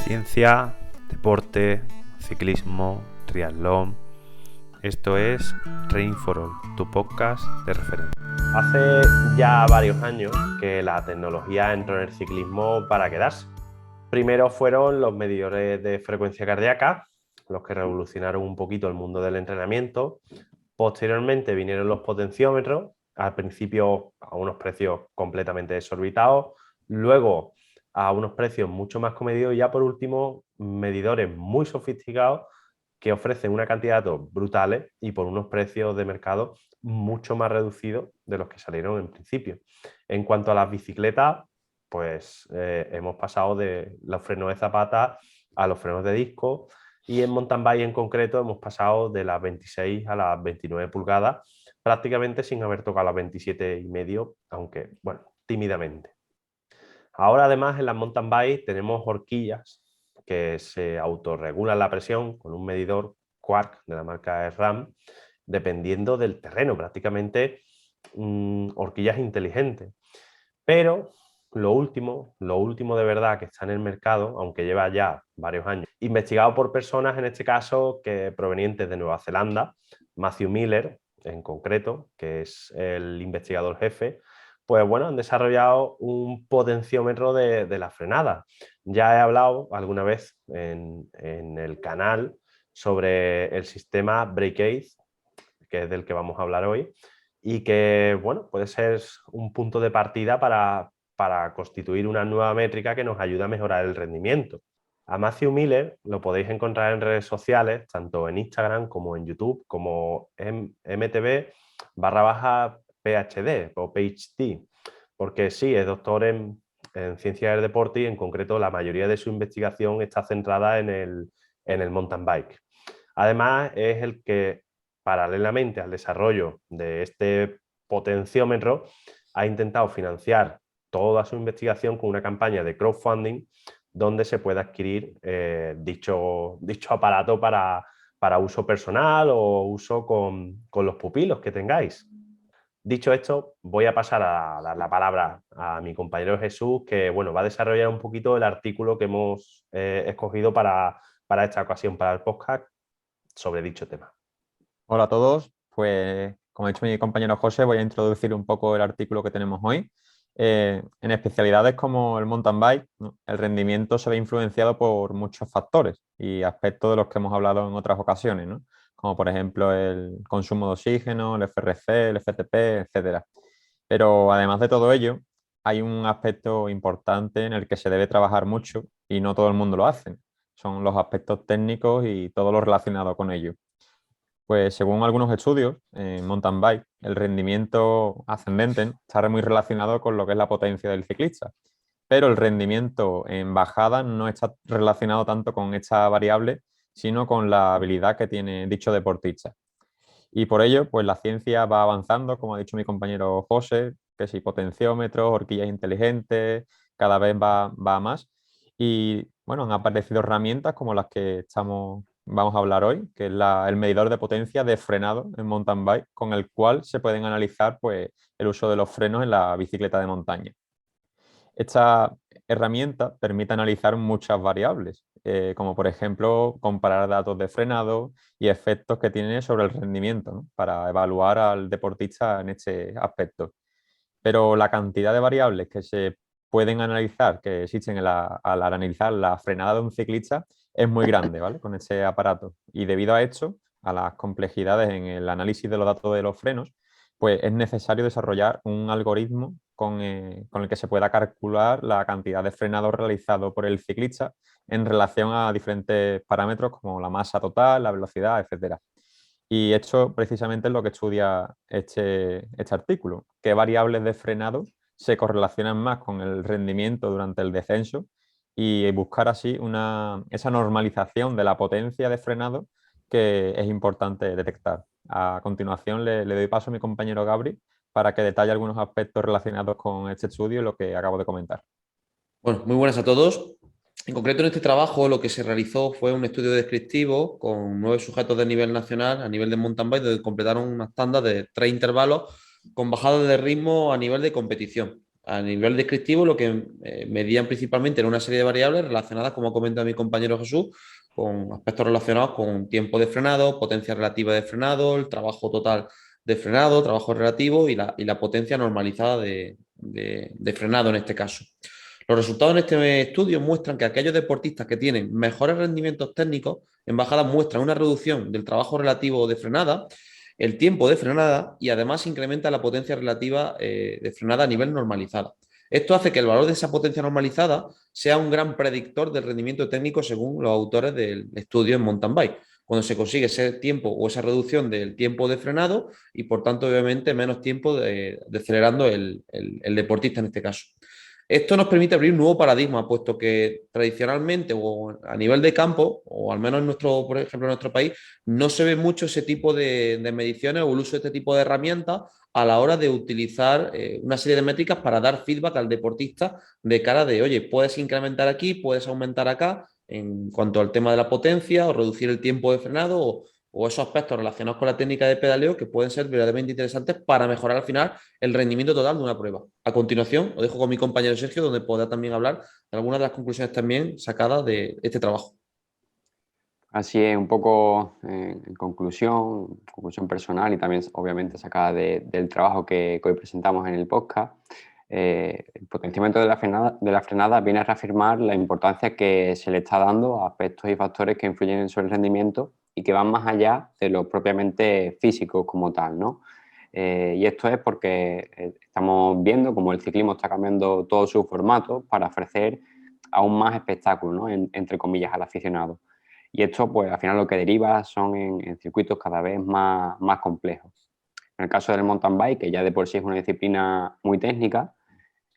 Ciencia, deporte, ciclismo, triatlón. Esto es Training for All, tu podcast de referencia. Hace ya varios años que la tecnología entró en el ciclismo para quedarse. Primero fueron los medidores de frecuencia cardíaca, los que revolucionaron un poquito el mundo del entrenamiento. Posteriormente vinieron los potenciómetros, al principio a unos precios completamente desorbitados, luego a unos precios mucho más comedidos y ya por último medidores muy sofisticados que ofrecen una cantidad de datos brutales y por unos precios de mercado mucho más reducidos de los que salieron en principio. En cuanto a las bicicletas, pues hemos pasado de los frenos de zapata a los frenos de disco, y en mountain bike en concreto hemos pasado de las 26 a las 29 pulgadas, prácticamente sin haber tocado las 27,5, aunque, bueno, tímidamente. Ahora además en las mountain bike tenemos horquillas que se autorregulan la presión con un medidor Quark de la marca SRAM, dependiendo del terreno, prácticamente horquillas inteligentes. Pero lo último de verdad que está en el mercado, aunque lleva ya varios años, investigado por personas, en este caso, que provenientes de Nueva Zelanda, Matthew Miller en concreto, que es el investigador jefe, pues bueno, han desarrollado un potenciómetro de la frenada. Ya he hablado alguna vez en el canal sobre el sistema Breakage, que es del que vamos a hablar hoy, y que bueno, puede ser un punto de partida para constituir una nueva métrica que nos ayude a mejorar el rendimiento. A Matthew Miller lo podéis encontrar en redes sociales, tanto en Instagram como en YouTube, como mtv/PhD o PhD, porque sí, es doctor en ciencias del deporte y en concreto la mayoría de su investigación está centrada en el mountain bike. Además, es el que, paralelamente al desarrollo de este potenciómetro, ha intentado financiar toda su investigación con una campaña de crowdfunding donde se puede adquirir dicho aparato para uso personal o uso con los pupilos que tengáis. Dicho esto, voy a pasar a dar la palabra a mi compañero Jesús, que bueno, va a desarrollar un poquito el artículo que hemos escogido para esta ocasión, para el podcast, sobre dicho tema. Hola a todos, pues como ha dicho mi compañero José, voy a introducir un poco el artículo que tenemos hoy. En especialidades como el mountain bike, ¿no? El rendimiento se ve influenciado por muchos factores y aspectos de los que hemos hablado en otras ocasiones, ¿no? Como por ejemplo el consumo de oxígeno, el FRC, el FTP, etcétera. Pero además de todo ello, hay un aspecto importante en el que se debe trabajar mucho y no todo el mundo lo hace. Son los aspectos técnicos y todo lo relacionado con ello. Pues según algunos estudios en mountain bike, el rendimiento ascendente está muy relacionado con lo que es la potencia del ciclista, pero el rendimiento en bajada no está relacionado tanto con esta variable, sino con la habilidad que tiene dicho deportista. Y por ello, pues la ciencia va avanzando, como ha dicho mi compañero José, que si potenciómetros, horquillas inteligentes, cada vez va más. Y bueno, han aparecido herramientas como las que vamos a hablar hoy, que es el medidor de potencia de frenado en mountain bike, con el cual se pueden analizar pues, el uso de los frenos en la bicicleta de montaña. Esta herramienta permite analizar muchas variables, como por ejemplo comparar datos de frenado y efectos que tiene sobre el rendimiento, ¿no? Para evaluar al deportista en este aspecto. Pero la cantidad de variables que se pueden analizar, que existen al analizar la frenada de un ciclista, es muy grande, ¿vale? Con este aparato. Y debido a esto, a las complejidades en el análisis de los datos de los frenos, pues es necesario desarrollar un algoritmo con el que se pueda calcular la cantidad de frenado realizado por el ciclista en relación a diferentes parámetros como la masa total, la velocidad, etcétera. Y esto precisamente es lo que estudia este artículo, qué variables de frenado se correlacionan más con el rendimiento durante el descenso y buscar así esa normalización de la potencia de frenado que es importante detectar. A continuación le doy paso a mi compañero Gabri para que detalle algunos aspectos relacionados con este estudio y lo que acabo de comentar. Bueno, muy buenas a todos. En concreto, en este trabajo lo que se realizó fue un estudio descriptivo con 9 sujetos de nivel nacional a nivel de mountain bike, donde completaron unas tandas de 3 intervalos con bajada de ritmo a nivel de competición. A nivel descriptivo, lo que medían principalmente era una serie de variables relacionadas, como ha comentado mi compañero Jesús, con aspectos relacionados con tiempo de frenado, potencia relativa de frenado, el trabajo total de frenado, trabajo relativo y la potencia normalizada de frenado en este caso. Los resultados en este estudio muestran que aquellos deportistas que tienen mejores rendimientos técnicos en bajada muestran una reducción del trabajo relativo de frenada, el tiempo de frenada y además incrementa la potencia relativa de frenada a nivel normalizada. Esto hace que el valor de esa potencia normalizada sea un gran predictor del rendimiento técnico según los autores del estudio en mountain bike, cuando se consigue ese tiempo o esa reducción del tiempo de frenado y por tanto obviamente menos tiempo de acelerando el deportista en este caso. Esto nos permite abrir un nuevo paradigma, puesto que tradicionalmente o a nivel de campo, o al menos en nuestro, por ejemplo, en nuestro país, no se ve mucho ese tipo de mediciones o el uso de este tipo de herramientas a la hora de utilizar una serie de métricas para dar feedback al deportista de cara de, oye, puedes incrementar aquí, puedes aumentar acá en cuanto al tema de la potencia o reducir el tiempo de frenado o esos aspectos relacionados con la técnica de pedaleo que pueden ser verdaderamente interesantes para mejorar al final el rendimiento total de una prueba. A continuación, os dejo con mi compañero Sergio, donde podrá también hablar de algunas de las conclusiones también sacadas de este trabajo. Así es, un poco en conclusión personal y también obviamente sacada del trabajo que hoy presentamos en el podcast. El potenciamiento de la frenada viene a reafirmar la importancia que se le está dando a aspectos y factores que influyen sobre el rendimiento y que van más allá de lo propiamente físico como tal, ¿no? Y esto es porque estamos viendo cómo el ciclismo está cambiando todo su formato para ofrecer aún más espectáculo, ¿no? Entre comillas, al aficionado. Y esto, pues, al final lo que deriva son en circuitos cada vez más complejos. En el caso del mountain bike, que ya de por sí es una disciplina muy técnica,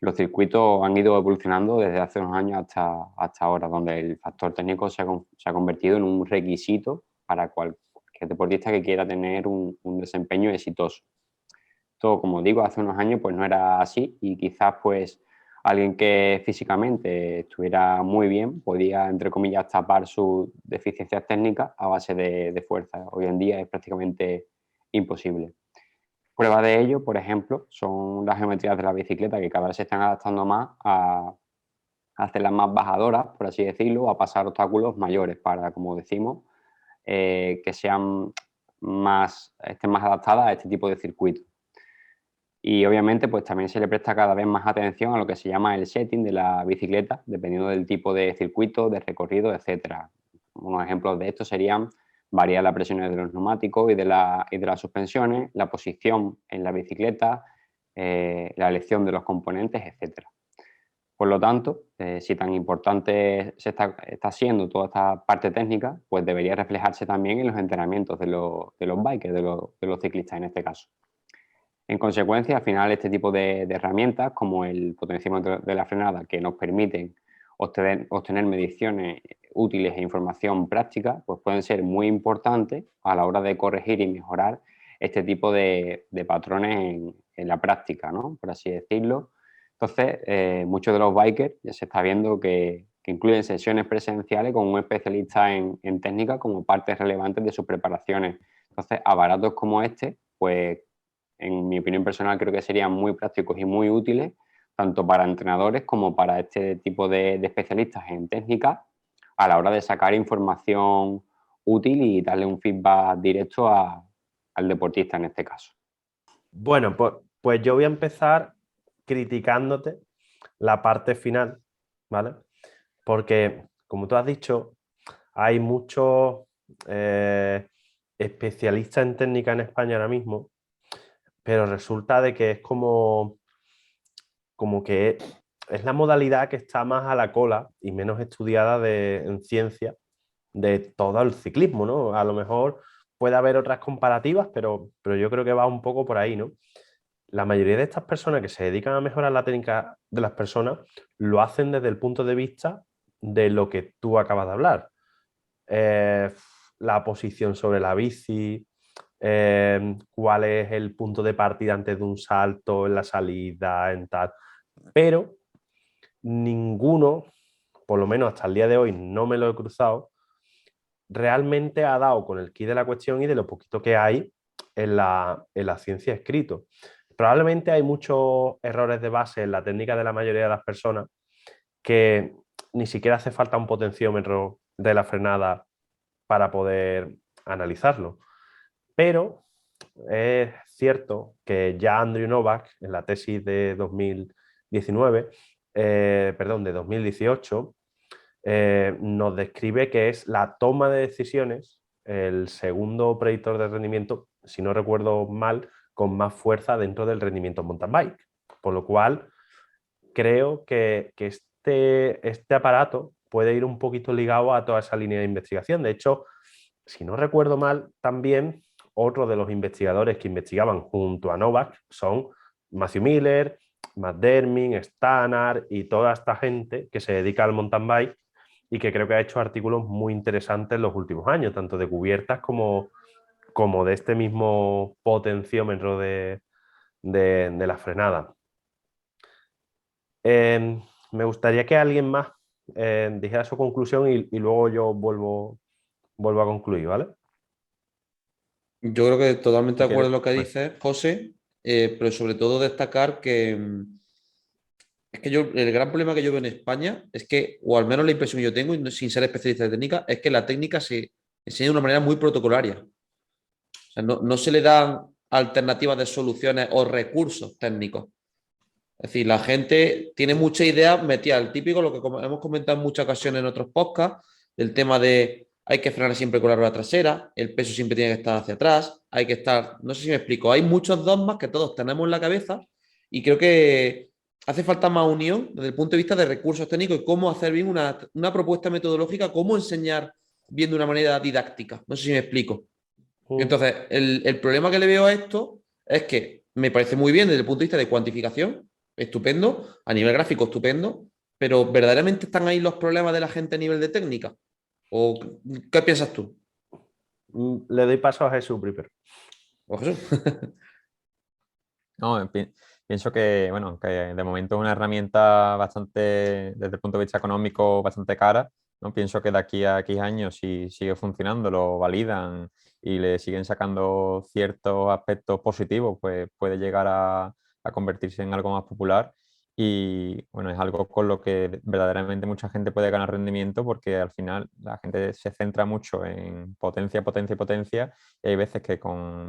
los circuitos han ido evolucionando desde hace unos años hasta ahora, donde el factor técnico se ha convertido en un requisito para cualquier deportista que quiera tener un desempeño exitoso. Esto, como digo, hace unos años pues no era así y quizás pues alguien que físicamente estuviera muy bien podía, entre comillas, tapar sus deficiencias técnicas a base de fuerza. Hoy en día es prácticamente imposible. Prueba de ello, por ejemplo, son las geometrías de la bicicleta que cada vez se están adaptando más a hacerlas más bajadoras, por así decirlo, a pasar obstáculos mayores para, como decimos, que estén más adaptadas a este tipo de circuitos. Y obviamente pues también se le presta cada vez más atención a lo que se llama el setting de la bicicleta, dependiendo del tipo de circuito, de recorrido, etcétera. Unos ejemplos de esto serían variar las presiones de los neumáticos y de las suspensiones, la posición en la bicicleta, la elección de los componentes, etcétera. Por lo tanto, si tan importante está siendo toda esta parte técnica, pues debería reflejarse también en los entrenamientos de los bikers, de los ciclistas en este caso. En consecuencia, al final, este tipo de herramientas, como el potenciómetro de la frenada, que nos permiten obtener mediciones útiles e información práctica, pues pueden ser muy importantes a la hora de corregir y mejorar este tipo de patrones en la práctica, ¿no? Por así decirlo. Entonces, muchos de los bikers ya se está viendo que incluyen sesiones presenciales con un especialista en técnica como partes relevantes de sus preparaciones. Entonces, aparatos como este, pues en mi opinión personal, creo que serían muy prácticos y muy útiles, tanto para entrenadores como para este tipo de especialistas en técnica, a la hora de sacar información útil y darle un feedback directo al deportista en este caso. Bueno, pues yo voy a empezar criticándote la parte final, ¿vale? Porque, como tú has dicho, hay muchos especialistas en técnica en España ahora mismo, pero resulta de que es como que es la modalidad que está más a la cola y menos estudiada en ciencia de todo el ciclismo, ¿no? A lo mejor puede haber otras comparativas, pero yo creo que va un poco por ahí, ¿no? La mayoría de estas personas que se dedican a mejorar la técnica de las personas lo hacen desde el punto de vista de lo que tú acabas de hablar. La posición sobre la bici, cuál es el punto de partida antes de un salto, en la salida, en tal. Pero ninguno, por lo menos hasta el día de hoy no me lo he cruzado, realmente ha dado con el quid de la cuestión y de lo poquito que hay en la ciencia escrito. Probablemente hay muchos errores de base en la técnica de la mayoría de las personas que ni siquiera hace falta un potenciómetro de la frenada para poder analizarlo. Pero es cierto que ya Andrew Novak, en la tesis de 2019, de 2018, nos describe que es la toma de decisiones el segundo predictor de rendimiento, si no recuerdo mal, con más fuerza dentro del rendimiento mountain bike. Por lo cual, creo que este aparato puede ir un poquito ligado a toda esa línea de investigación. De hecho, si no recuerdo mal, también otro de los investigadores que investigaban junto a Novak son Matthew Miller, Matt Derming, Stannard y toda esta gente que se dedica al mountain bike y que creo que ha hecho artículos muy interesantes en los últimos años, tanto de cubiertas como de este mismo potenciómetro de la frenada. Me gustaría que alguien más dijera su conclusión y luego yo vuelvo a concluir, ¿vale? Yo creo que totalmente Si de acuerdo en quieres, lo que pues, dices, José, pero sobre todo destacar que es que el gran problema que yo veo en España es que, o al menos la impresión que yo tengo, y sin ser especialista de técnica, es que la técnica se enseña de una manera muy protocolaria. O sea, no se le dan alternativas de soluciones o recursos técnicos. Es decir, la gente tiene mucha idea metida, el típico, lo que hemos comentado en muchas ocasiones en otros podcasts, del tema de hay que frenar siempre con la rueda trasera, el peso siempre tiene que estar hacia atrás, hay que estar, no sé si me explico, hay muchos dogmas que todos tenemos en la cabeza y creo que hace falta más unión desde el punto de vista de recursos técnicos y cómo hacer bien una propuesta metodológica, cómo enseñar bien de una manera didáctica. No sé si me explico. Entonces, el problema que le veo a esto es que me parece muy bien desde el punto de vista de cuantificación, estupendo, a nivel gráfico, estupendo, pero ¿verdaderamente están ahí los problemas de la gente a nivel de técnica? ¿O qué piensas tú? Le doy paso a Jesús primero. ¿O Jesús? no, pienso que, bueno, que de momento es una herramienta bastante, desde el punto de vista económico, bastante cara, ¿no? Pienso que de aquí a X años, si sigue funcionando, lo validan y le siguen sacando ciertos aspectos positivos, pues puede llegar a convertirse en algo más popular. Y bueno, es algo con lo que verdaderamente mucha gente puede ganar rendimiento porque al final la gente se centra mucho en potencia, potencia y potencia y hay veces que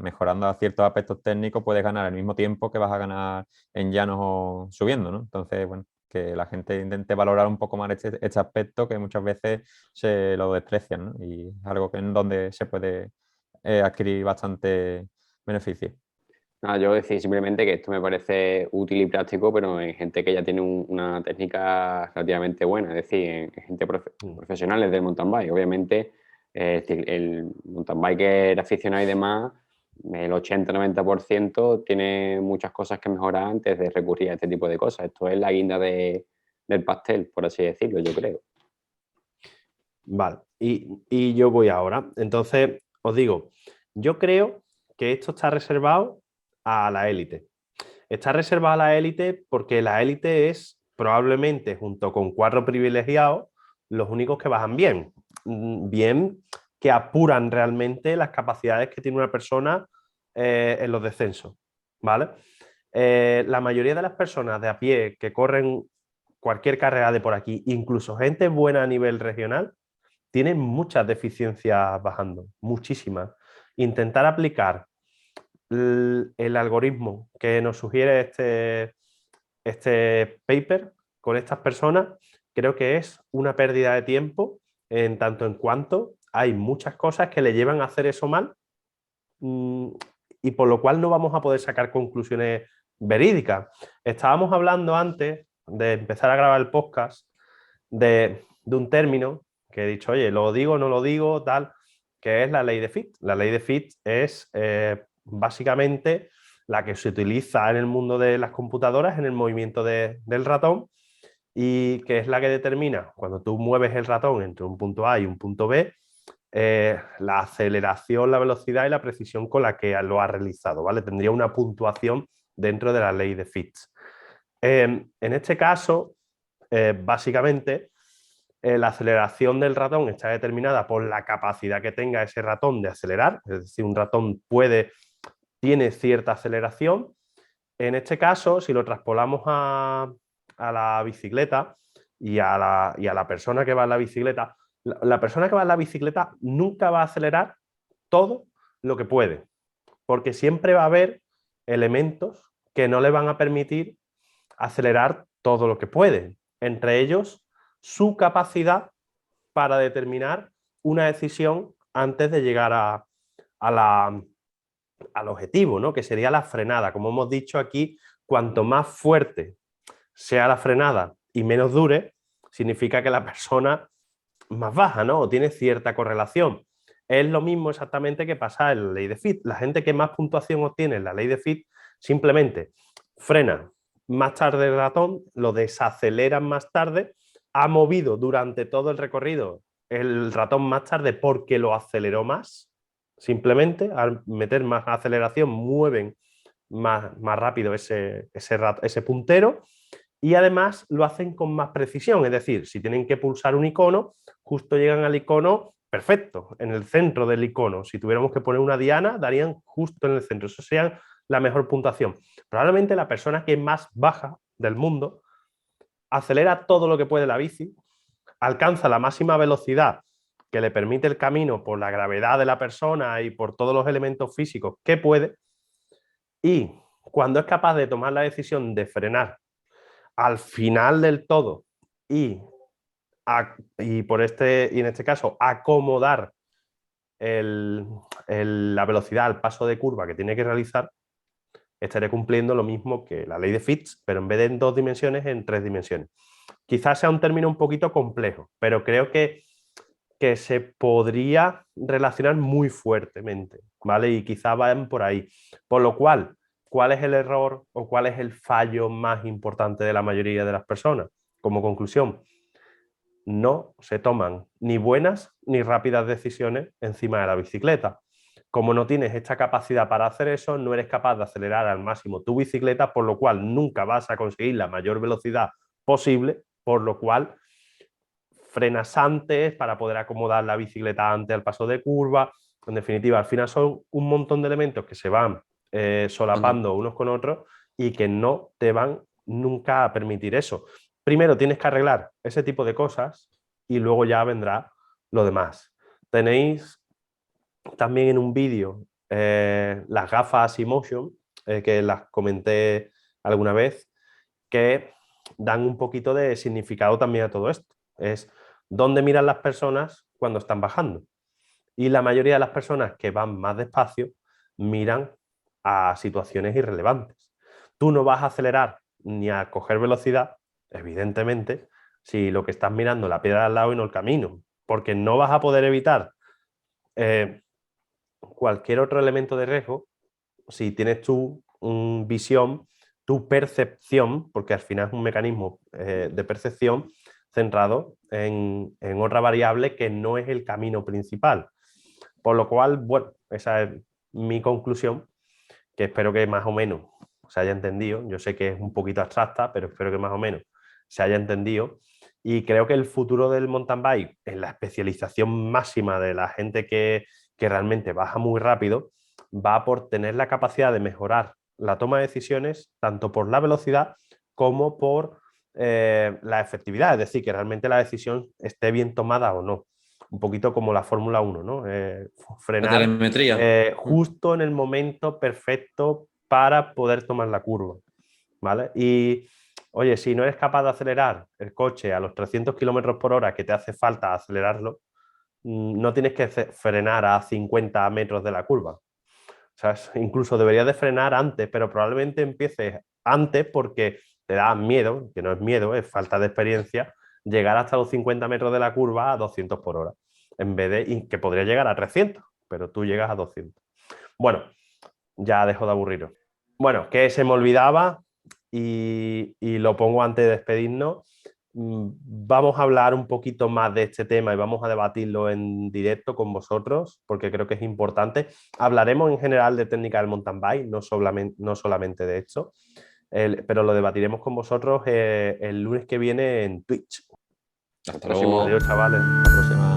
mejorando a ciertos aspectos técnicos puedes ganar al mismo tiempo que vas a ganar en llanos o subiendo, ¿no? Entonces, bueno, que la gente intente valorar un poco más este aspecto que muchas veces se lo desprecian, ¿no? Y es algo que en donde se puede adquirir bastante beneficio. Nada, yo decir simplemente que esto me parece útil y práctico, pero en gente que ya tiene una técnica relativamente buena, es decir, en gente profesionales del mountain bike. Obviamente, el mountain biker aficionado y demás, el 80-90% tiene muchas cosas que mejorar antes de recurrir a este tipo de cosas. Esto es la guinda del pastel, por así decirlo, yo creo. Vale, y yo voy ahora. Entonces, os digo, yo creo que esto está reservado a la élite. Está reservado a la élite porque la élite es probablemente, junto con 4 privilegiados, los únicos que bajan bien. Bien que apuran realmente las capacidades que tiene una persona en los descensos. ¿Vale? La mayoría de las personas de a pie que corren cualquier carrera de por aquí, incluso gente buena a nivel regional, tienen muchas deficiencias bajando, muchísimas. Intentar aplicar el algoritmo que nos sugiere este paper con estas personas, creo que es una pérdida de tiempo en tanto en cuanto hay muchas cosas que le llevan a hacer eso mal y por lo cual no vamos a poder sacar conclusiones verídicas. Estábamos hablando antes de empezar a grabar el podcast de un término que he dicho, oye, lo digo, no lo digo, tal, que es la ley de Fitt. La ley de Fitt es básicamente la que se utiliza en el mundo de las computadoras en el movimiento del ratón y que es la que determina cuando tú mueves el ratón entre un punto A y un punto B, la aceleración, la velocidad y la precisión con la que lo ha realizado, ¿vale? Tendría una puntuación dentro de la ley de Fitt. En este caso, básicamente, la aceleración del ratón está determinada por la capacidad que tenga ese ratón de acelerar, es decir, un ratón tiene cierta aceleración En este caso, si lo traspolamos a la bicicleta y a la persona que va en la bicicleta, la persona que va en la bicicleta nunca va a acelerar todo lo que puede, porque siempre va a haber elementos que no le van a permitir acelerar todo lo que puede, entre ellos su capacidad para determinar una decisión antes de llegar al objetivo, ¿no? Que sería la frenada. Como hemos dicho aquí, cuanto más fuerte sea la frenada y menos dure, significa que la persona más baja, ¿no? O tiene cierta correlación. Es lo mismo exactamente que pasa en la ley de Fitt. La gente que más puntuación obtiene en la ley de Fitt simplemente frena más tarde el ratón, lo desaceleran más tarde, ha movido durante todo el recorrido el ratón más tarde porque lo aceleró más. Simplemente al meter más aceleración mueven más rápido ese puntero, y además lo hacen con más precisión. Es decir, si tienen que pulsar un icono, justo llegan al icono perfecto, en el centro del icono. Si tuviéramos que poner una diana, darían justo en el centro. Eso sería la mejor puntuación. Probablemente la persona que más baja del mundo acelera todo lo que puede la bici, alcanza la máxima velocidad que le permite el camino por la gravedad de la persona y por todos los elementos físicos que puede, y cuando es capaz de tomar la decisión de frenar al final del todo y en este caso acomodar la velocidad al paso de curva que tiene que realizar, estaré cumpliendo lo mismo que la ley de Fitts, pero en vez de en 2 dimensiones, en 3 dimensiones. Quizás sea un término un poquito complejo, pero creo que se podría relacionar muy fuertemente, ¿vale? Y quizás vayan por ahí. Por lo cual, ¿cuál es el error o cuál es el fallo más importante de la mayoría de las personas? Como conclusión, no se toman ni buenas ni rápidas decisiones encima de la bicicleta. Como no tienes esta capacidad para hacer eso, no eres capaz de acelerar al máximo tu bicicleta, por lo cual nunca vas a conseguir la mayor velocidad posible, por lo cual frenas antes para poder acomodar la bicicleta antes al paso de curva. En definitiva, al final son un montón de elementos que se van solapando unos con otros y que no te van nunca a permitir eso. Primero tienes que arreglar ese tipo de cosas y luego ya vendrá lo demás. Tenéis también en un vídeo las gafas Emotion, que las comenté alguna vez, que dan un poquito de significado también a todo esto. Es dónde miran las personas cuando están bajando. Y la mayoría de las personas que van más despacio miran a situaciones irrelevantes. Tú no vas a acelerar ni a coger velocidad, evidentemente, si lo que estás mirando es la piedra al lado y no el camino, porque no vas a poder evitar cualquier otro elemento de riesgo si tienes tu visión, tu percepción, porque al final es un mecanismo de percepción centrado en otra variable que no es el camino principal. Por lo cual, bueno, esa es mi conclusión, que espero que más o menos se haya entendido. Yo sé que es un poquito abstracta, pero espero que más o menos se haya entendido. Y creo que el futuro del mountain bike, en la especialización máxima de la gente que realmente baja muy rápido, va por tener la capacidad de mejorar la toma de decisiones, tanto por la velocidad como por la efectividad, es decir, que realmente la decisión esté bien tomada o no. Un poquito como la Fórmula 1, ¿no? Frenar la telemetría. Justo en el momento perfecto para poder tomar la curva, ¿vale? Y, oye, si no eres capaz de acelerar el coche a los 300 km/h que te hace falta acelerarlo, no tienes que frenar a 50 metros de la curva. O sea, incluso deberías de frenar antes, pero probablemente empieces antes porque te da miedo, que no es miedo, es falta de experiencia, llegar hasta los 50 metros de la curva a 200 por hora, en vez de que podría llegar a 300, pero tú llegas a 200. Bueno, ya dejo de aburriros. Bueno, que se me olvidaba y lo pongo antes de despedirnos. Vamos a hablar un poquito más de este tema y vamos a debatirlo en directo con vosotros porque creo que es importante. Hablaremos en general de técnica del mountain bike, no solamente de esto, pero lo debatiremos con vosotros el lunes que viene en Twitch. Hasta luego. Adiós, chavales. La próxima.